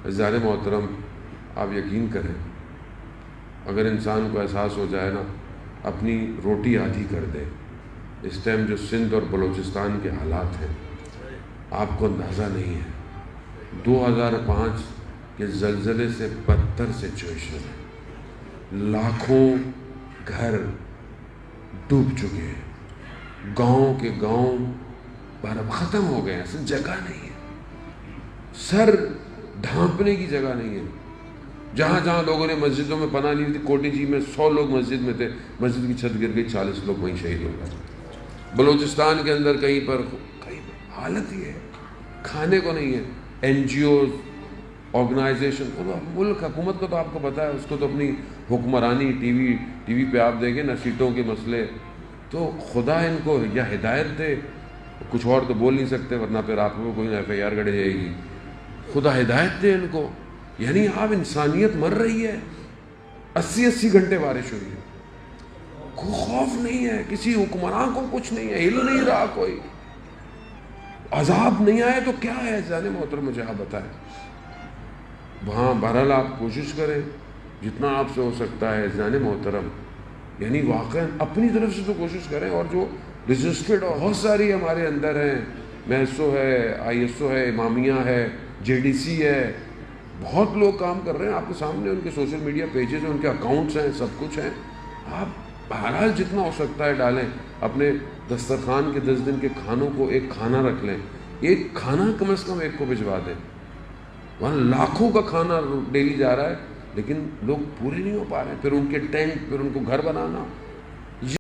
عزیزان محترم، آپ یقین کریں، اگر انسان کو احساس ہو جائے نا، اپنی روٹی آدھی کر دے۔ اس ٹائم جو سندھ اور بلوچستان کے حالات ہیں آپ کو اندازہ نہیں ہے۔ 2005 کے زلزلے سے بدتر سچویشن ہے، لاکھوں گھر ڈوب چکے ہیں، گاؤں کے گاؤں برف ختم ہو گئے ہیں، جگہ نہیں ہے، سر ڈھانپنے کی جگہ نہیں ہے۔ جہاں جہاں لوگوں نے مسجدوں میں پناہ لی تھی، کوٹی جی میں 100 لوگ مسجد میں تھے، مسجد کی چھت گر گئی، 40 لوگ وہیں شہید ہو گئے۔ بلوچستان کے اندر کہیں پر حالت یہ ہے، کھانے کو نہیں ہے۔ این جی اوز، آرگنائزیشن، ملک حکومت کو تو آپ کو پتہ ہے، اس کو تو اپنی حکمرانی ٹی وی پہ آپ دیکھیں نا، سیٹوں کے مسئلے، تو خدا ان کو یا ہدایت دے، کچھ اور تو بول نہیں سکتے ورنہ پھر آپ کو کوئی ایف آئی آر کٹ جائے گی، خدا ہدایت دے ان کو۔ یعنی آپ انسانیت مر رہی ہے، 80 گھنٹے بارش ہوئی ہے، کوئی خوف نہیں ہے، کسی حکمران کو کچھ نہیں ہے، ہل نہیں رہا کوئی، عذاب نہیں آئے تو کیا ہے؟ جانے محترم مجھے آپ بتائیں۔ وہاں بہرحال آپ کوشش کریں جتنا آپ سے ہو سکتا ہے جانے محترم، یعنی واقعا اپنی طرف سے تو کوشش کریں، اور جو رجسٹرڈ بہت ساری ہمارے اندر ہیں، میسو ہے، آئی ایس او ہے، امامیہ ہے، جے ڈی سی ہے، بہت لوگ کام کر رہے ہیں، آپ کے سامنے ان کے سوشل میڈیا پیجز ہیں، ان کے اکاؤنٹس ہیں، سب کچھ ہیں۔ آپ بہرحال جتنا ہو سکتا ہے ڈالیں، اپنے دسترخوان کے 10 دن کے کھانوں کو ایک کھانا رکھ لیں، ایک کھانا کم از کم ایک کو بھجوا دیں۔ وہاں لاکھوں کا کھانا ڈیلی جا رہا ہے لیکن لوگ پورے نہیں ہو پا رہے ہیں، پھر ان کے ٹینٹ، پھر ان کو گھر بنانا،